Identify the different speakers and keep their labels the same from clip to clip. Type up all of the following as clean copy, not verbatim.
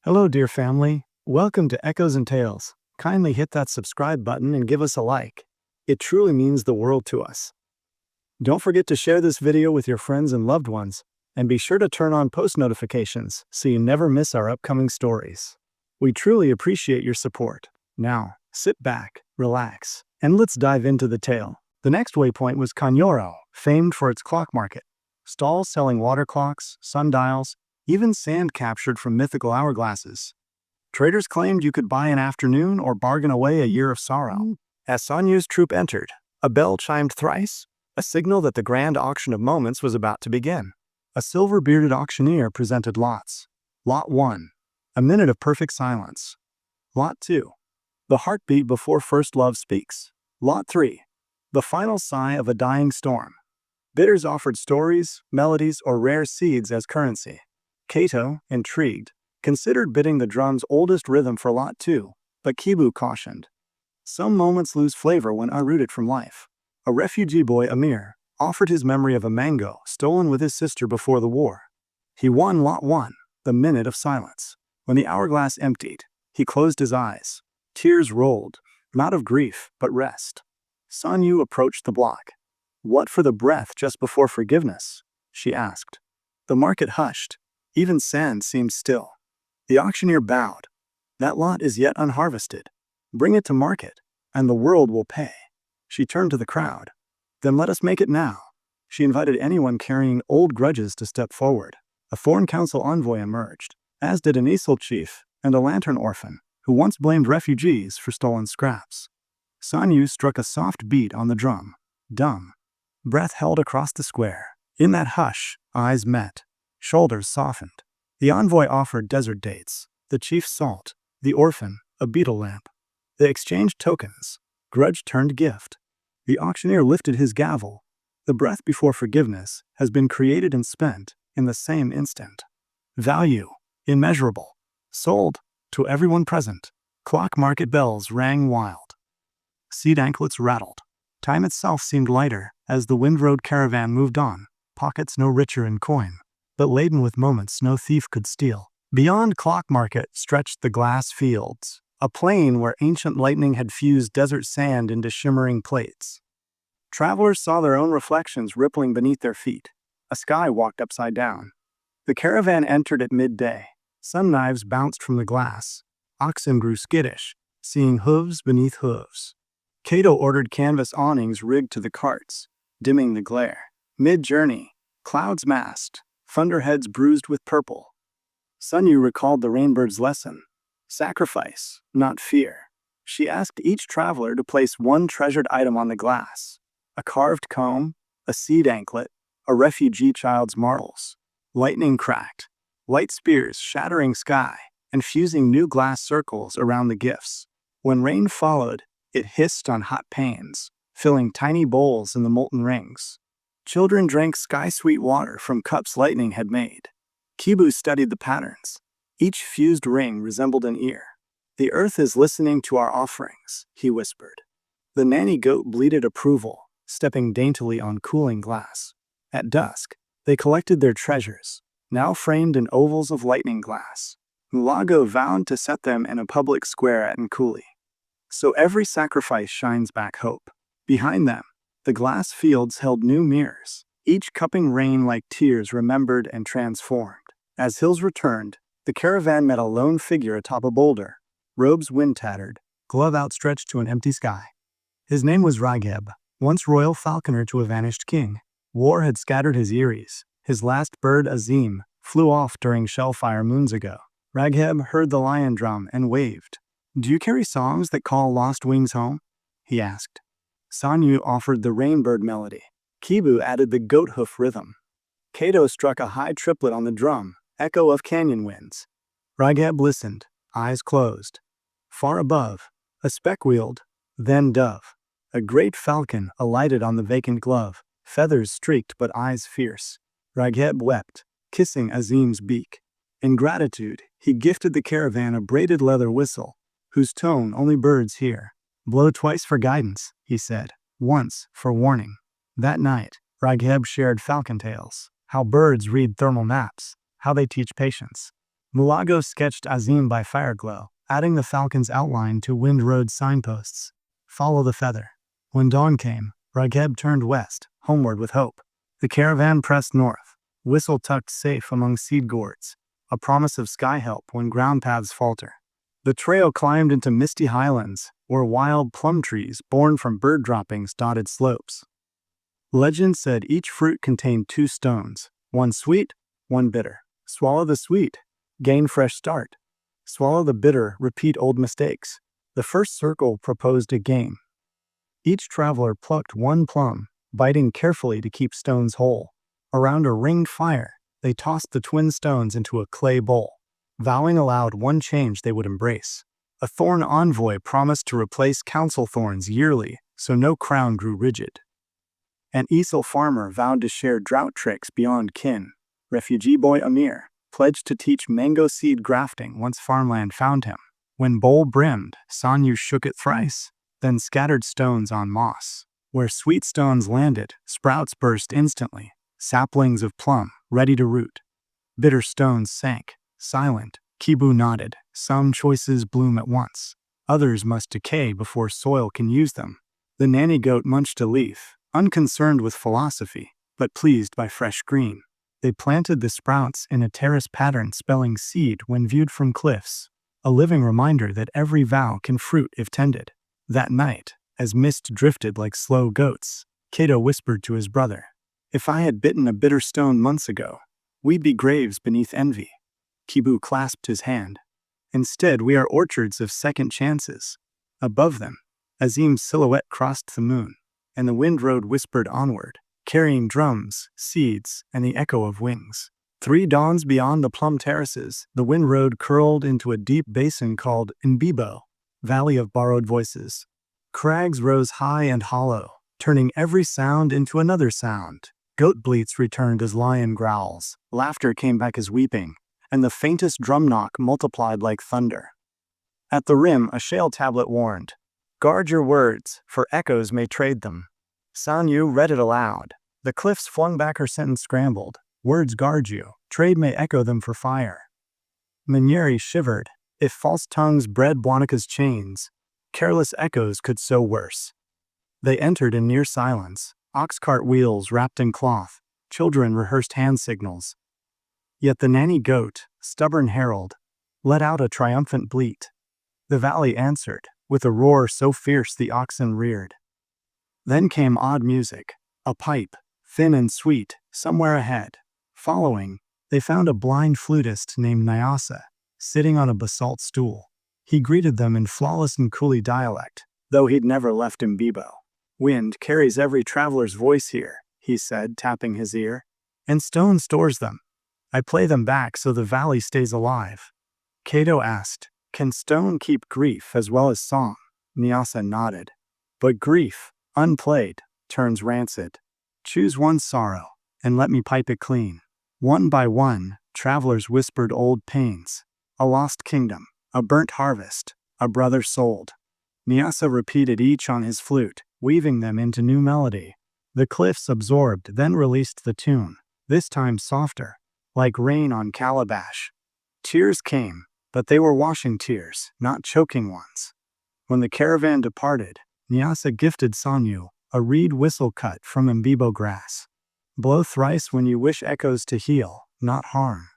Speaker 1: Hello, dear family. Welcome to Echoes and Tales. Kindly hit that subscribe button and give us a like. It truly means the world to us. Don't forget to share this video with your friends and loved ones, and be sure to turn on post notifications so you never miss our upcoming stories. We truly appreciate your support. Now, sit back, relax, and let's dive into the tale. The next waypoint was Kanyoro, famed for its clock market. Stalls selling water clocks, sundials, even sand captured from mythical hourglasses. Traders claimed you could buy an afternoon or bargain away a year of sorrow. As Sanyu's troop entered, a bell chimed thrice, a signal that the grand auction of moments was about to begin. A silver-bearded auctioneer presented lots. Lot 1, a minute of perfect silence. Lot 2, the heartbeat before first love speaks. Lot 3, the final sigh of a dying storm. Bidders offered stories, melodies, or rare seeds as currency. Kato, intrigued, considered bidding the drum's oldest rhythm for Lot 2, but Kibu cautioned. Some moments lose flavor when uprooted from life. A refugee boy, Amir, offered his memory of a mango stolen with his sister before the war. He won Lot 1, the minute of silence. When the hourglass emptied, he closed his eyes. Tears rolled, not of grief, but rest. Sanyu approached the block. "What for the breath just before forgiveness?" she asked. The market hushed. Even sand seemed still. The auctioneer bowed. "That lot is yet unharvested. Bring it to market, and the world will pay." She turned to the crowd. "Then let us make it now." She invited anyone carrying old grudges to step forward. A foreign council envoy emerged, as did an Isol chief and a lantern orphan, who once blamed refugees for stolen scraps. Sanyu struck a soft beat on the drum. Dumb. Breath held across the square. In that hush, eyes met. Shoulders softened. The envoy offered desert dates, the chief salt, the orphan a beetle lamp. They exchanged tokens. Grudge turned gift. The auctioneer lifted his gavel. The breath before forgiveness has been created and spent in the same instant. Value, immeasurable. Sold, to everyone present. Clock market bells rang wild. Seed anklets rattled. Time itself seemed lighter as the wind-rode caravan moved on, pockets no richer in coin, but laden with moments no thief could steal. Beyond Clock Market stretched the glass fields, a plain where ancient lightning had fused desert sand into shimmering plates. Travelers saw their own reflections rippling beneath their feet. A sky walked upside down. The caravan entered at midday. Sun knives bounced from the glass. Oxen grew skittish, seeing hooves beneath hooves. Kato ordered canvas awnings rigged to the carts, dimming the glare. Mid-journey, clouds massed, thunderheads bruised with purple. Sanyu recalled the rainbird's lesson. Sacrifice, not fear. She asked each traveler to place one treasured item on the glass. A carved comb, a seed anklet, a refugee child's marbles. Lightning cracked, light spears shattering sky and fusing new glass circles around the gifts. When rain followed, it hissed on hot panes, filling tiny bowls in the molten rings. Children drank sky-sweet water from cups lightning had made. Kibu studied the patterns. Each fused ring resembled an ear. "The earth is listening to our offerings," he whispered. The nanny goat bleated approval, stepping daintily on cooling glass. At dusk, they collected their treasures, now framed in ovals of lightning glass. Mulago vowed to set them in a public square at Nkuli. So every sacrifice shines back hope. Behind them, the glass fields held new mirrors, each cupping rain like tears remembered and transformed. As hills returned, the caravan met a lone figure atop a boulder, robes wind-tattered, glove outstretched to an empty sky. His name was Ragheb, once royal falconer to a vanished king. War had scattered his eyries. His last bird, Azim, flew off during shellfire moons ago. Ragheb heard the lion drum and waved. "Do you carry songs that call lost wings home?" he asked. Sanyu offered the rainbird melody. Kibu added the goat hoof rhythm. Kato struck a high triplet on the drum, echo of canyon winds. Ragheb listened, eyes closed. Far above, a speck wheeled, then dove. A great falcon alighted on the vacant glove, feathers streaked but eyes fierce. Ragheb wept, kissing Azim's beak. In gratitude, he gifted the caravan a braided leather whistle, whose tone only birds hear. "Blow twice for guidance," he said, once for warning. That night, Ragheb shared falcon tales, how birds read thermal maps, how they teach patience. Mulago sketched Azim by fireglow, adding the falcon's outline to Wind Road signposts. Follow the feather. When dawn came, Ragheb turned west, homeward with hope. The caravan pressed north, whistle tucked safe among seed gourds, a promise of sky help when ground paths falter. The trail climbed into misty highlands, where wild plum trees born from bird droppings dotted slopes. Legend said each fruit contained 2 stones, one sweet, one bitter. Swallow the sweet, gain fresh start. Swallow the bitter, repeat old mistakes. The first circle proposed a game. Each traveler plucked one plum, biting carefully to keep stones whole. Around a ringed fire, they tossed the twin stones into a clay bowl, vowing aloud one change they would embrace. A thorn envoy promised to replace council thorns yearly so no crown grew rigid. An Esil farmer vowed to share drought tricks beyond kin. Refugee boy Amir pledged to teach mango seed grafting once farmland found him. When bowl brimmed, Sanyu shook it thrice, then scattered stones on moss. Where sweet stones landed, sprouts burst instantly, saplings of plum, ready to root. Bitter stones sank, silent. Kibu nodded. Some choices bloom at once. Others must decay before soil can use them. The nanny goat munched a leaf, unconcerned with philosophy, but pleased by fresh green. They planted the sprouts in a terrace pattern spelling seed when viewed from cliffs, a living reminder that every vow can fruit if tended. That night, as mist drifted like slow goats, Cato whispered to his brother, "If I had bitten a bitter stone months ago, we'd be graves beneath envy." Kibu clasped his hand. "Instead, we are orchards of second chances." Above them, Azim's silhouette crossed the moon, and the wind road whispered onward, carrying drums, seeds, and the echo of wings. 3 dawns beyond the plum terraces, the wind road curled into a deep basin called Mbibo, Valley of Borrowed Voices. Crags rose high and hollow, turning every sound into another sound. Goat bleats returned as lion growls, laughter came back as weeping, and the faintest drum knock multiplied like thunder. At the rim, a shale tablet warned, "Guard your words, for echoes may trade them." Sanyu read it aloud. The cliffs flung back her sentence scrambled. "Words guard you, trade may echo them for fire." Minieri shivered. If false tongues bred Wanaka's chains, careless echoes could sow worse. They entered in near silence, ox cart wheels wrapped in cloth, children rehearsed hand signals. Yet the nanny goat, stubborn herald, let out a triumphant bleat. The valley answered, with a roar so fierce the oxen reared. Then came odd music, a pipe, thin and sweet, somewhere ahead. Following, they found a blind flutist named Nyasa, sitting on a basalt stool. He greeted them in flawless Nkuli dialect, though he'd never left Mbibo. "Wind carries every traveler's voice here," he said, tapping his ear, "and stone stores them. I play them back so the valley stays alive." Cato asked, "Can stone keep grief as well as song?" Nyasa nodded. "But grief, unplayed, turns rancid. Choose one sorrow, and let me pipe it clean." One by one, travelers whispered old pains. A lost kingdom, a burnt harvest, a brother sold. Nyasa repeated each on his flute, weaving them into new melody. The cliffs absorbed, then released the tune, this time softer, like rain on calabash. Tears came, but they were washing tears, not choking ones. When the caravan departed, Nyasa gifted Sanyu a reed whistle cut from Mbibo grass. "Blow thrice when you wish echoes to heal, not harm."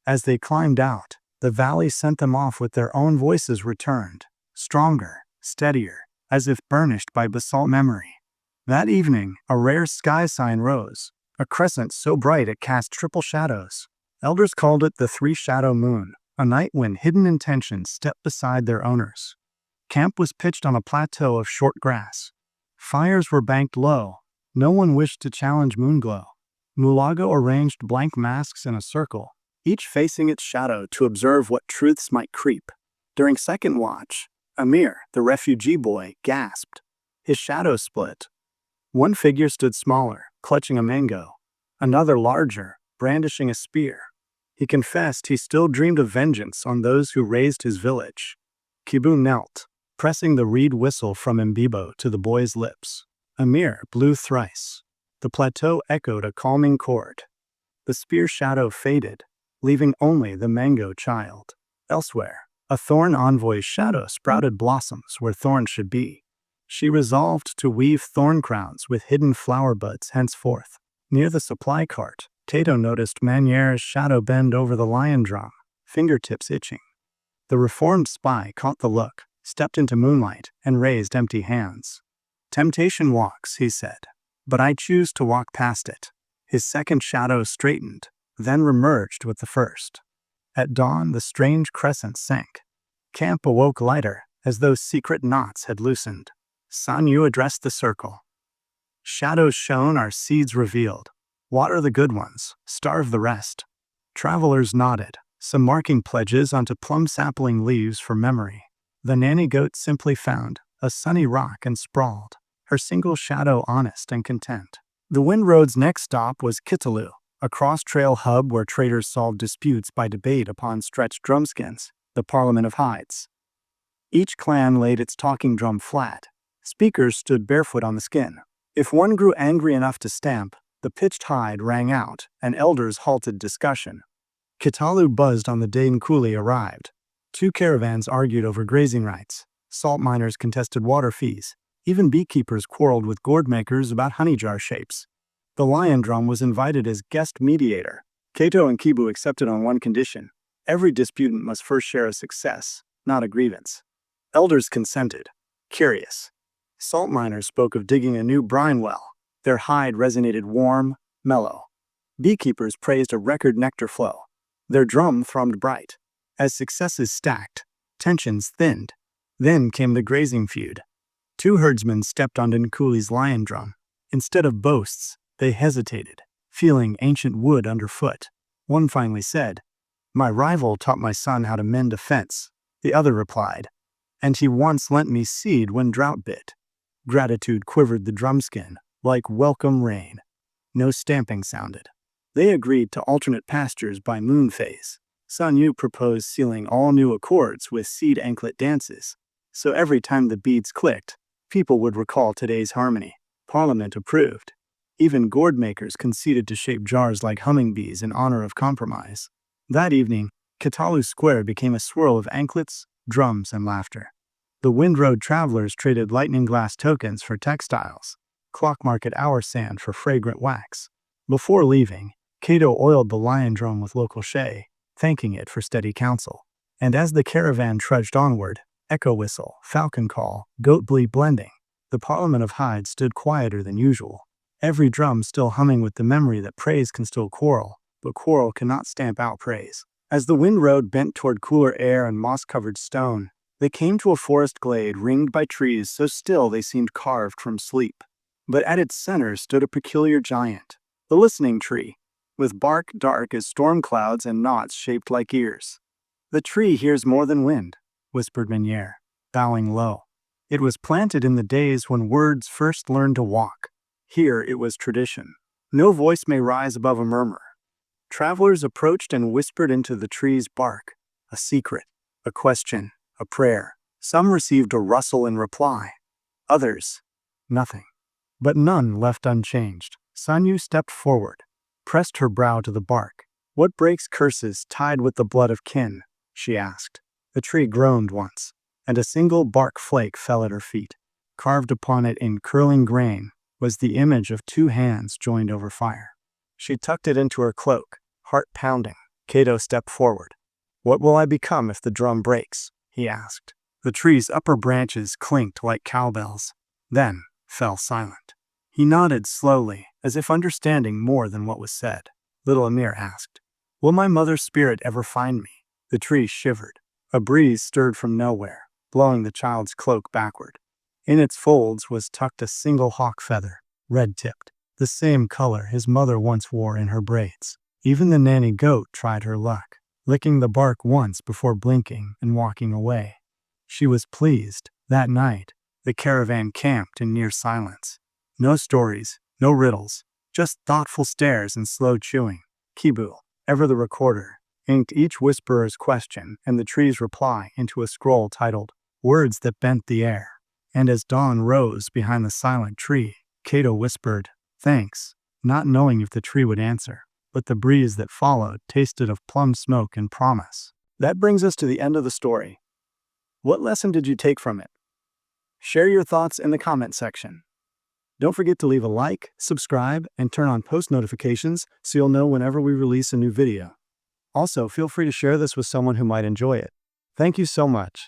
Speaker 1: As they climbed out, the valley sent them off with their own voices returned, stronger, steadier, as if burnished by basalt memory. That evening, a rare sky sign rose, a crescent so bright it cast triple shadows. Elders called it the 3-shadow moon, a night when hidden intentions stepped beside their owners. Camp was pitched on a plateau of short grass. Fires were banked low. No one wished to challenge moonglow. Mulago arranged blank masks in a circle, each facing its shadow to observe what truths might creep. During second watch, Amir, the refugee boy, gasped. His shadow split. One figure stood smaller, clutching a mango. Another larger, brandishing a spear. He confessed he still dreamed of vengeance on those who razed his village. Kibu knelt, pressing the reed whistle from Mbibo to the boy's lips. Amir blew thrice. The plateau echoed a calming chord. The spear shadow faded, leaving only the mango child. Elsewhere, a thorn envoy's shadow sprouted blossoms where thorns should be. She resolved to weave thorn crowns with hidden flower buds henceforth. Near the supply cart, Cato noticed Manier's shadow bend over the lion drum, fingertips itching. The reformed spy caught the look, stepped into moonlight, and raised empty hands. "Temptation walks," he said, "but I choose to walk past it." His second shadow straightened, then remerged with the first. At dawn, the strange crescent sank. Camp awoke lighter, as though secret knots had loosened. Sanyu addressed the circle. "Shadows shown are seeds revealed. Water the good ones, starve the rest." Travelers nodded, some marking pledges onto plum sapling leaves for memory. The nanny goat simply found a sunny rock and sprawled, her single shadow honest and content. The Windroad's next stop was Kitalu, a cross-trail hub where traders solved disputes by debate upon stretched drumskins, the Parliament of Hides. Each clan laid its talking drum flat. Speakers stood barefoot on the skin. If one grew angry enough to stamp, the pitched hide rang out, and elders halted discussion. Kitalu buzzed on the day Nkuli arrived. 2 caravans argued over grazing rights. Salt miners contested water fees. Even beekeepers quarreled with gourd makers about honey jar shapes. The lion drum was invited as guest mediator. Cato and Kibu accepted on one condition: every disputant must first share a success, not a grievance. Elders consented, curious. Salt miners spoke of digging a new brine well. Their hide resonated warm, mellow. Beekeepers praised a record nectar flow. Their drum thrummed bright. As successes stacked, tensions thinned. Then came the grazing feud. 2 herdsmen stepped onto Nkuli's lion drum. Instead of boasts, they hesitated, feeling ancient wood underfoot. One finally said, "My rival taught my son how to mend a fence." The other replied, "And he once lent me seed when drought bit." Gratitude quivered the drumskin, like welcome rain. No stamping sounded. They agreed to alternate pastures by moon phase. Sanyu proposed sealing all new accords with seed anklet dances, so every time the beads clicked, people would recall today's harmony. Parliament approved. Even gourd makers conceded to shape jars like hummingbees in honor of compromise. That evening, Kitalu Square became a swirl of anklets, drums, and laughter. The Windroad travelers traded lightning glass tokens for textiles, clock market hour sand for fragrant wax. Before leaving, Cato oiled the lion drum with local shea, thanking it for steady counsel. And as the caravan trudged onward, echo whistle, falcon call, goat bleat blending, the Parliament of Hides stood quieter than usual. Every drum still humming with the memory that praise can still quarrel, but quarrel cannot stamp out praise. As the Windroad bent toward cooler air and moss-covered stone, they came to a forest glade ringed by trees so still they seemed carved from sleep. But at its center stood a peculiar giant, the listening tree, with bark dark as storm clouds and knots shaped like ears. "The tree hears more than wind," whispered Meniere, bowing low. "It was planted in the days when words first learned to walk. Here it was tradition. No voice may rise above a murmur." Travelers approached and whispered into the tree's bark, a secret, a question, a prayer. Some received a rustle in reply. Others, nothing. But none left unchanged. Sanyu stepped forward, pressed her brow to the bark. "What breaks curses tied with the blood of kin?" she asked. The tree groaned once, and a single bark flake fell at her feet. Carved upon it in curling grain was the image of 2 hands joined over fire. She tucked it into her cloak, heart pounding. Cato stepped forward. "What will I become if the drum breaks?" he asked. The tree's upper branches clinked like cowbells, then fell silent. He nodded slowly, as if understanding more than what was said. Little Amir asked, "Will my mother's spirit ever find me?" The tree shivered. A breeze stirred from nowhere, blowing the child's cloak backward. In its folds was tucked a single hawk feather, red-tipped, the same color his mother once wore in her braids. Even the nanny goat tried her luck, licking the bark once before blinking and walking away. She was pleased. That night, the caravan camped in near silence. No stories, no riddles, just thoughtful stares and slow chewing. Kibu, ever the recorder, inked each whisperer's question and the tree's reply into a scroll titled "Words That Bent the Air." And as dawn rose behind the silent tree, Cato whispered, "Thanks," not knowing if the tree would answer. but the breeze that followed tasted of plum smoke and promise. That brings us to the end of the story. What lesson did you take from it? Share your thoughts in the comment section. Don't forget to leave a like, subscribe, and turn on post notifications so you'll know whenever we release a new video. Also, feel free to share this with someone who might enjoy it. Thank you so much.